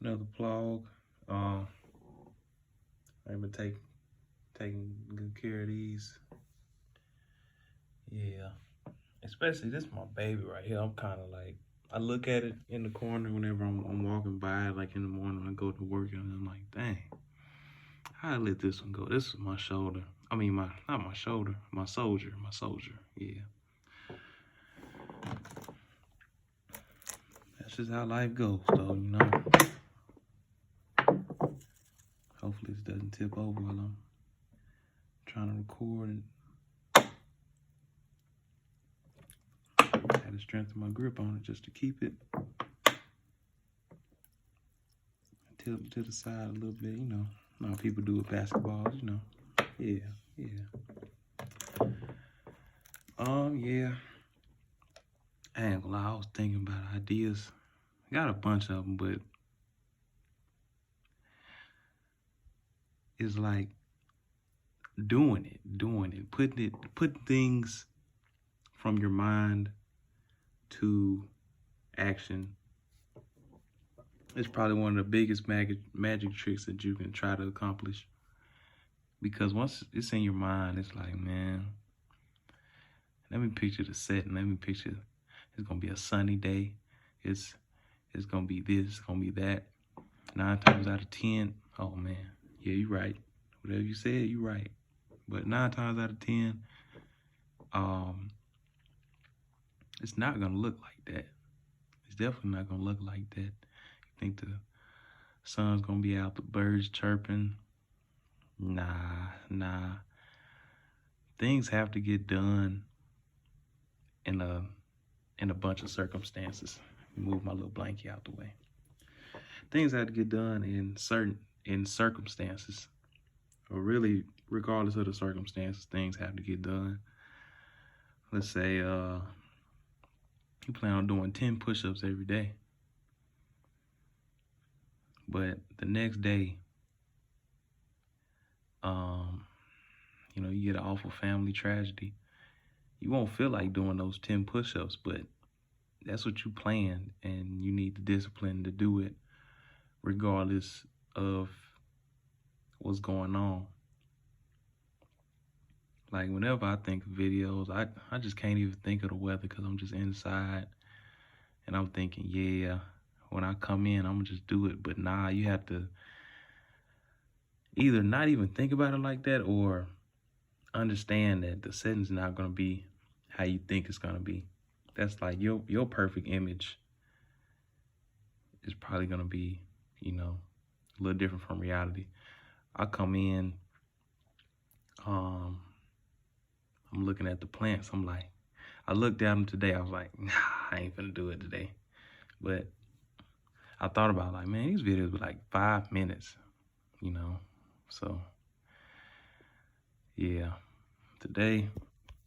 Another Plog. I've been taking good care of these. Yeah, especially this is my baby right here. I'm kind of like, I look at it in the corner whenever I'm walking by, like in the morning when I go to work, and I'm like, dang, how I let this one go? This is my shoulder. I mean, not my shoulder, my soldier. Yeah, that's just how life goes, though, you know. Hopefully this doesn't tip over while I'm trying to record. I had to strengthen my grip on it just to keep it. Tilt it to the side a little bit, you know. How people do with basketballs, you know. Yeah. Yeah. I ain't gonna lie, I was thinking about ideas. I got a bunch of them, but it's like doing it, putting things from your mind to action. It's probably one of the biggest magic tricks that you can try to accomplish. Because once it's in your mind, it's like, man, let me picture the setting. Let me picture it's gonna be a sunny day. It's gonna be this, it's gonna be that. 9 times out of 10, oh man, yeah, you're right. Whatever you said, you're right. But 9 times out of 10, it's not gonna look like that. It's definitely not gonna look like that. You think the sun's gonna be out, the birds chirping? Nah. Things have to get done in a bunch of circumstances. Move my little blankie out the way. Things have to get done in circumstances. Or really, regardless of the circumstances, things have to get done. Let's say you plan on doing 10 push-ups every day. But the next day, you get an awful family tragedy. You won't feel like doing those 10 push-ups, but that's what you planned, and you need the discipline to do it regardless of what's going on. Like whenever I think of videos, I just can't even think of the weather because I'm just inside and I'm thinking, yeah, when I come in, I'm gonna just do it. But nah, you have to either not even think about it like that or understand that the setting's not gonna be how you think it's gonna be. That's like your perfect image is probably gonna be, a little different from reality. I come in, I'm looking at the plants. I'm like, I looked at them today. I was like, nah, I ain't gonna do it today. But I thought about like, man, these videos were like 5 minutes, So yeah, today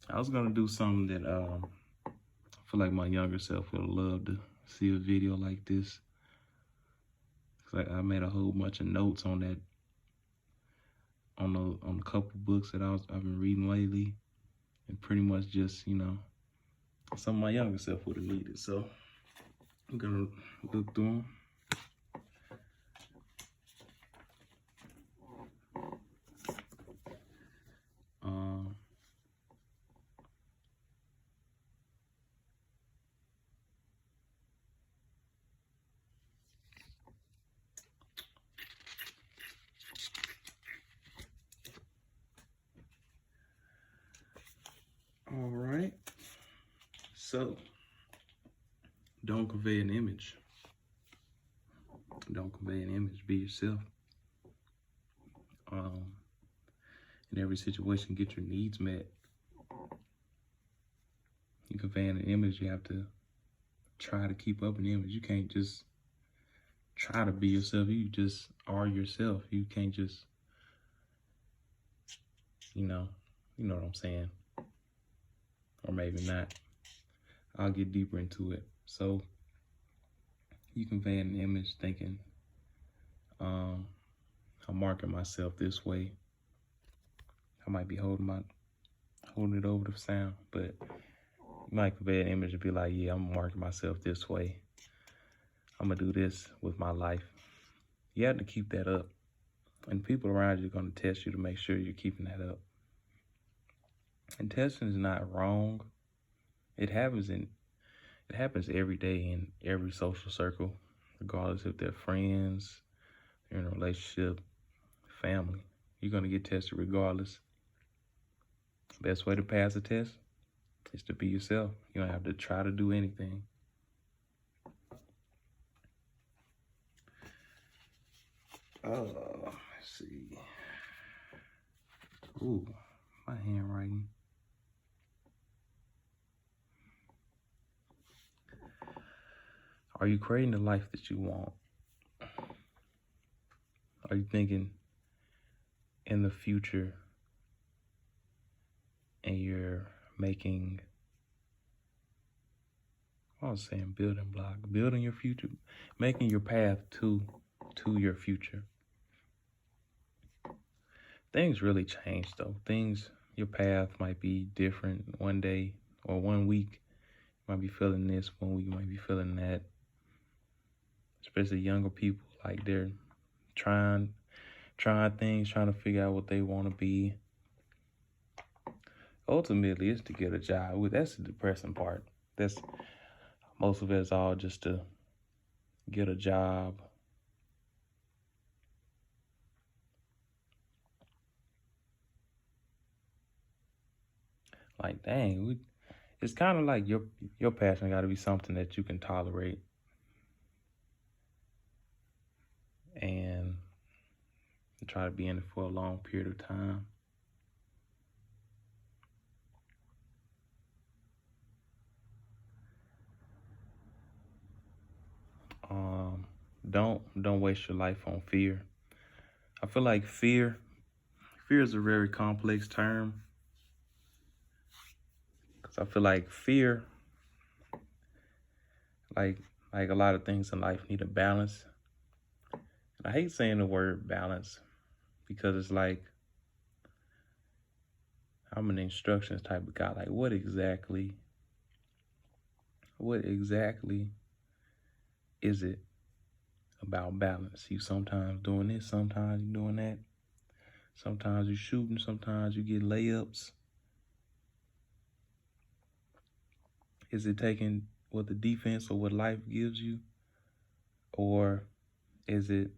I was gonna do something that I feel like my younger self would love to see a video like this. Cause I made a whole bunch of notes on that, on a couple books that I've been reading lately, and pretty much just something my younger self would have needed. So I'm gonna look through them. All right. So, don't convey an image. Don't convey an image. Be yourself. In every situation, get your needs met. You convey an image, you have to try to keep up an image. You can't just try to be yourself. You just are yourself. You can't just, you know what I'm saying. Or maybe not. I'll get deeper into it. So you convey an image thinking, I'm marking myself this way. I might be holding it over the sound, but you might convey an image and be like, yeah, I'm marking myself this way. I'm gonna do this with my life. You have to keep that up. And people around you are going to test you to make sure you're keeping that up. And testing is not wrong. It happens every day in every social circle, regardless if they're friends, they're in a relationship, family. You're going to get tested regardless. Best way to pass a test is to be yourself. You don't have to try to do anything. Let's see. Ooh, my handwriting. Are you creating the life that you want? Are you thinking in the future and you're making, I was saying building block, building your future, making your path to your future? Things really change though. Your path might be different one day or 1 week. You might be feeling this, 1 week you might be feeling that. Especially younger people, like they're trying things, trying to figure out what they want to be. Ultimately, it's to get a job. That's the depressing part. That's most of it's all just to get a job. Like, dang, it's kind of like your passion got to be something that you can tolerate. And try to be in it for a long period of time. Don't waste your life on fear. I feel like fear is a very complex term, because I feel like fear, like a lot of things in life, need a balance. And I hate saying the word balance because it's like I'm an instructions type of guy. Like, what exactly is it about balance? You sometimes doing this, sometimes you doing that. Sometimes you shooting, sometimes you get layups. Is it taking what the defense or what life gives you? Or is it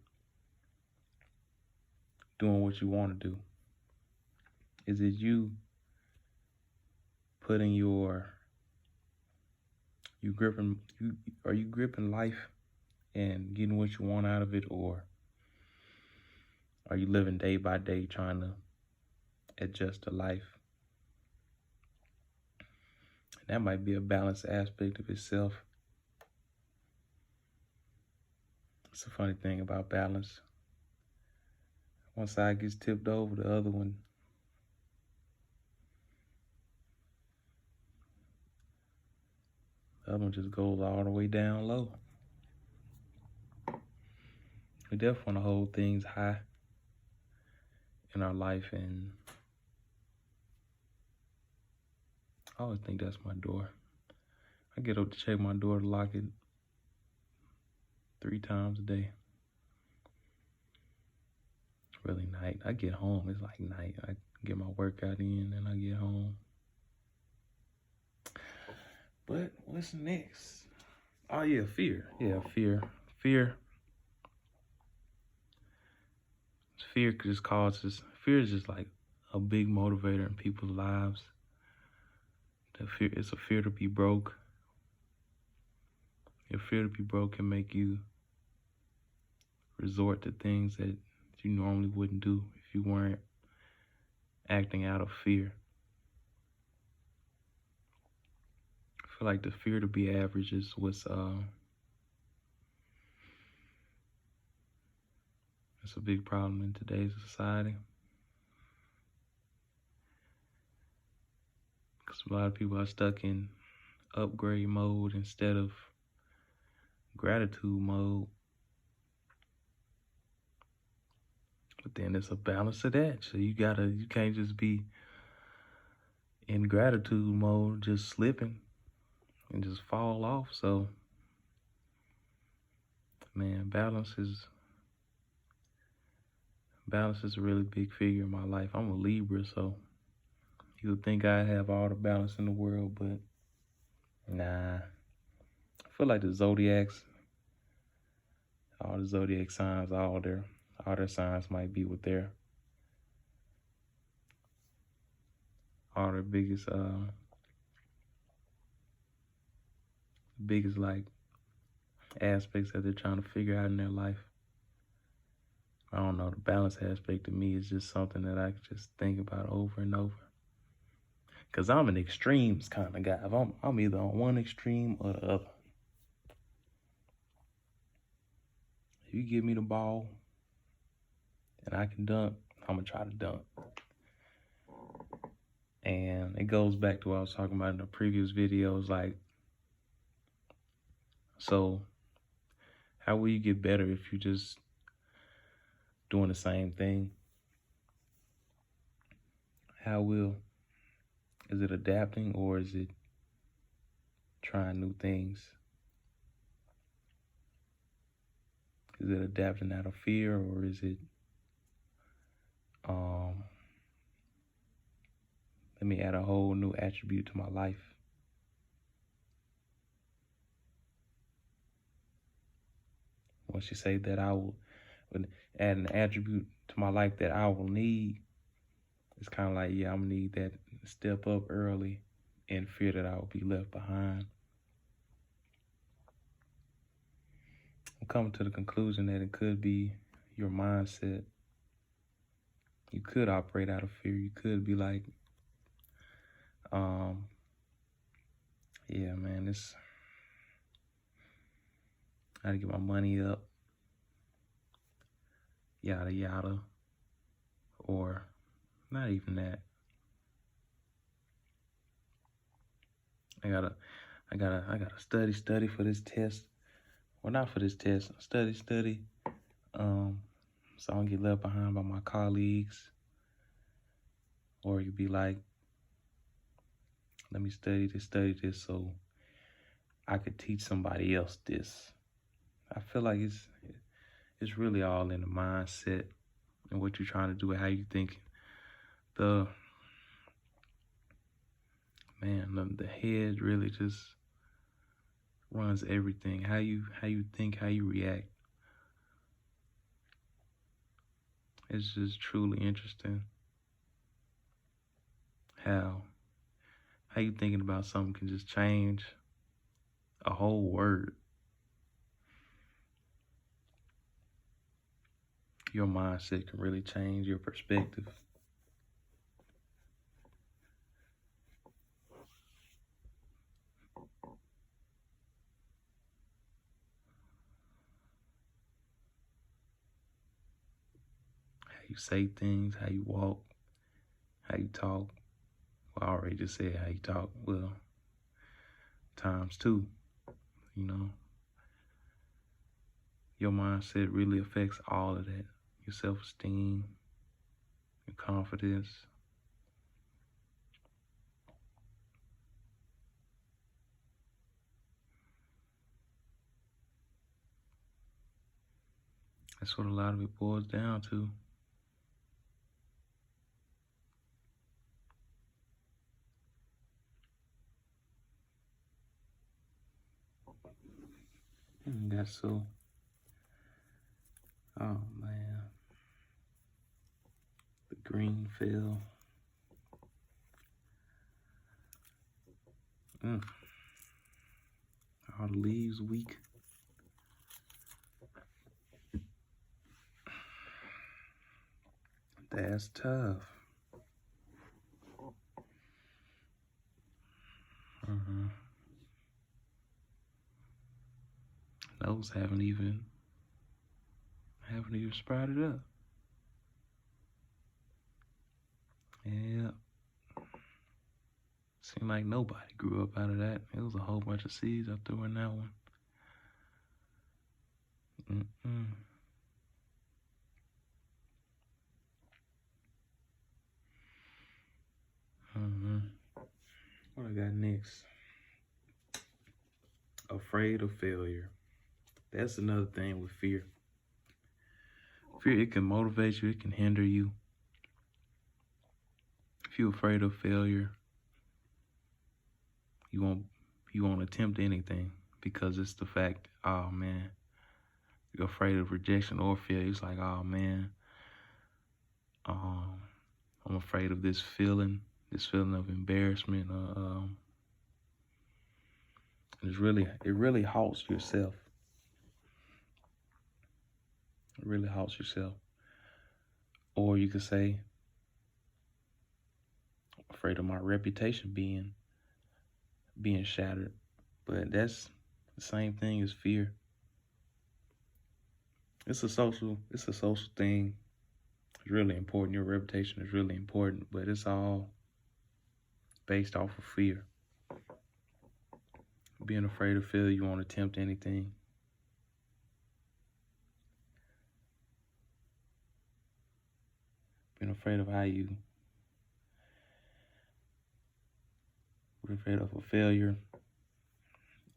doing what you want to do? Is it you putting are you gripping life and getting what you want out of it? Or are you living day by day trying to adjust to life? That might be a balanced aspect of itself. It's a funny thing about balance. One side gets tipped over, the other one just goes all the way down low. We definitely want to hold things high in our life, and I always think that's my door. I get up to check my door to lock it 3 times a day. Really night. I get home, it's like night. I get my workout in and I get home. But what's next? Oh yeah, fear. Yeah, fear. Fear fear is just like a big motivator in people's lives. It's a fear to be broke. Your fear to be broke can make you resort to things that you normally wouldn't do if you weren't acting out of fear. I feel like the fear to be average is what's it's a big problem in today's society. Because a lot of people are stuck in upgrade mode instead of gratitude mode. But then there's a balance of that. So you can't just be in gratitude mode, just slipping and just fall off. So, man, balance is balance is a really big figure in my life. I'm a Libra, so you would think I have all the balance in the world, but nah. I feel like all the zodiac signs, all their signs might be with all their biggest like aspects that they're trying to figure out in their life. I don't know, the balance aspect to me is just something that I just think about over and over. Cause I'm an extremes kind of guy. I'm either on one extreme or the other. If you give me the ball and I can dunk, I'm gonna try to dunk. And it goes back to what I was talking about in the previous videos, like, so how will you get better if you're just doing the same thing? Is it adapting or is it trying new things? Is it adapting out of fear, or is it, let me add a whole new attribute to my life? Once you say that I will add an attribute to my life that I will need, it's kind of like, yeah, I'm gonna need that step up early in fear that I will be left behind. I'm coming to the conclusion that it could be your mindset. You could operate out of fear. You could be like, yeah, man, I gotta get my money up, yada yada, or not even that. I gotta study for this test. Well, not for this test. Study. So I don't get left behind by my colleagues. Or you'd be like, let me study this so I could teach somebody else this. I feel like it's really all in the mindset and what you're trying to do and how you think. The head really just runs everything. How you think, how you react. It's just truly interesting how you thinking about something can just change a whole word. Your mindset can really change your perspective. How you say things, how you walk, how you talk. Well, I already just said how you talk. Well, times two, you know. Your mindset really affects all of that. Your self-esteem, your confidence. That's what a lot of it boils down to. And that's so, oh man, the green fell. All the leaves weak. That's tough. Those haven't even sprouted up. Yeah. Seemed like nobody grew up out of that. It was a whole bunch of seeds I threw in that one. What I got next? Afraid of failure. That's another thing with fear. Fear, it can motivate you, it can hinder you. If you're afraid of failure, you won't attempt anything because it's the fact, oh man, you're afraid of rejection or failure. It's like, oh man, I'm afraid of this feeling of embarrassment. It really halts yourself. It really halts yourself. Or you could say, I'm afraid of my reputation being shattered. But that's the same thing as fear. It's a social thing. It's really important. Your reputation is really important, but it's all based off of fear. Being afraid of failure, you won't attempt anything. Being afraid of we're afraid of a failure,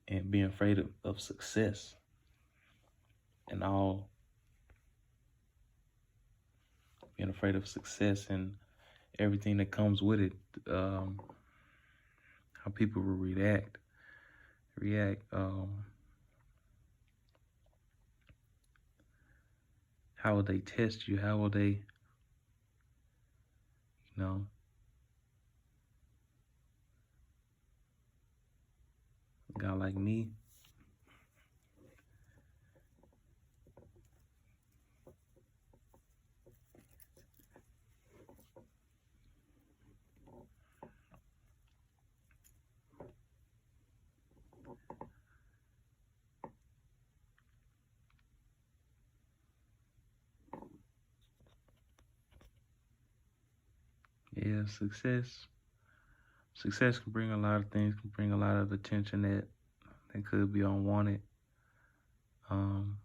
and being afraid of success and all. Being afraid of success and everything that comes with it, how people will react, how will they test you, how will they, a guy like me, yeah, success can bring a lot of things, can bring a lot of attention that could be unwanted. You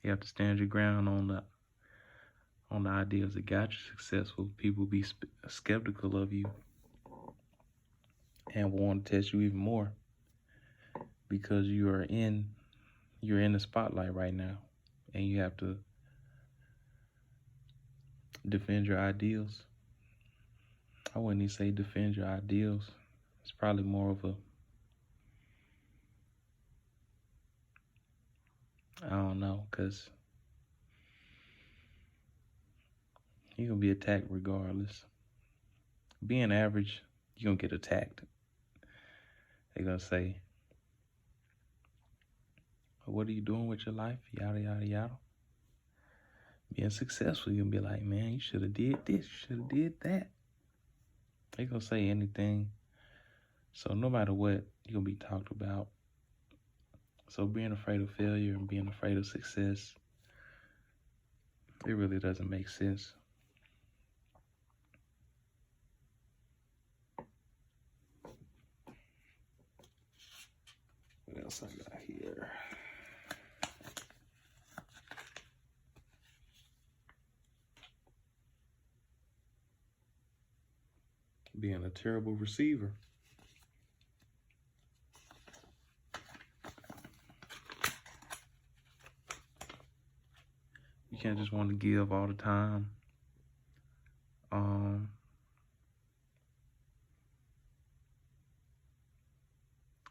have to stand your ground on the ideas that got you successful. People be skeptical of you and want to test you even more because you're in the spotlight right now, and you have to defend your ideals. I wouldn't even say defend your ideals. It's probably more of I don't know, because you're going to be attacked regardless. Being average, you're going to get attacked. They're going to say, what are you doing with your life? Yada, yada, yada. Being successful, you're going to be like, man, you should have did this, you should have did that. They're going to say anything. So no matter what, you're going to be talked about. So being afraid of failure and being afraid of success, it really doesn't make sense. What else I got here? Being a terrible receiver. You can't just want to give all the time. Then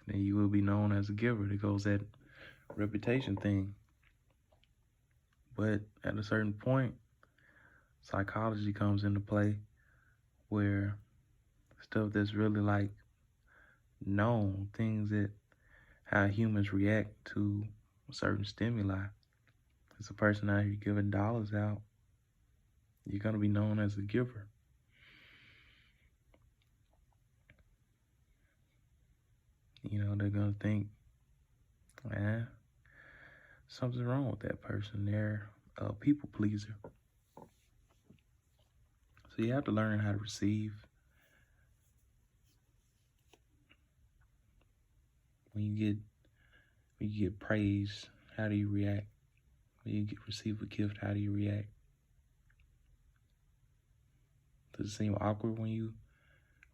you will be known as a giver. It goes that reputation thing. But at a certain point, psychology comes into play where stuff that's really like known, things that how humans react to certain stimuli. As a person out here giving dollars out, you're going to be known as a giver. They're going to think, man, something's wrong with that person. They're a people pleaser. So you have to learn how to receive. When you get praise, how do you react? When you receive a gift, how do you react? Does it seem awkward when you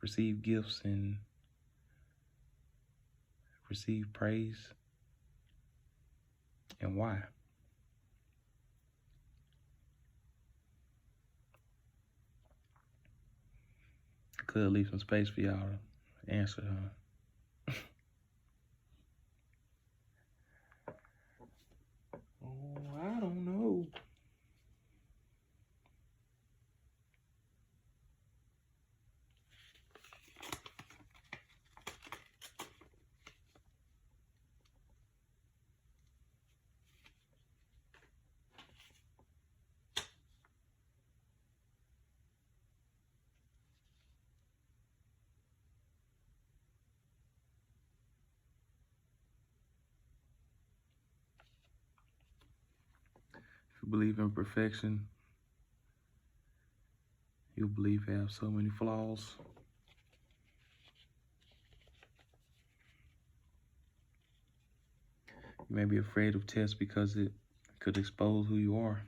receive gifts and receive praise? And why? Could leave some space for y'all to answer, huh? Oh, I don't know. If you believe in perfection, you believe you have so many flaws. You may be afraid of tests because it could expose who you are.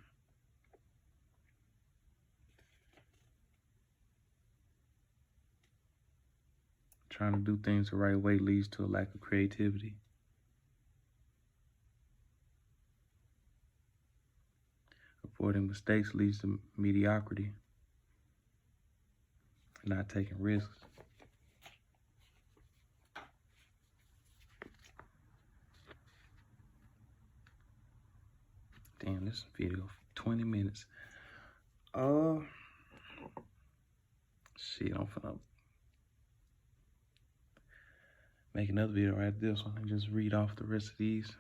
Trying to do things the right way leads to a lack of creativity. Avoiding mistakes leads to mediocrity. Not taking risks. Damn, this video, 20 minutes. Shit, I'm finna make another video right after this one and just read off the rest of these.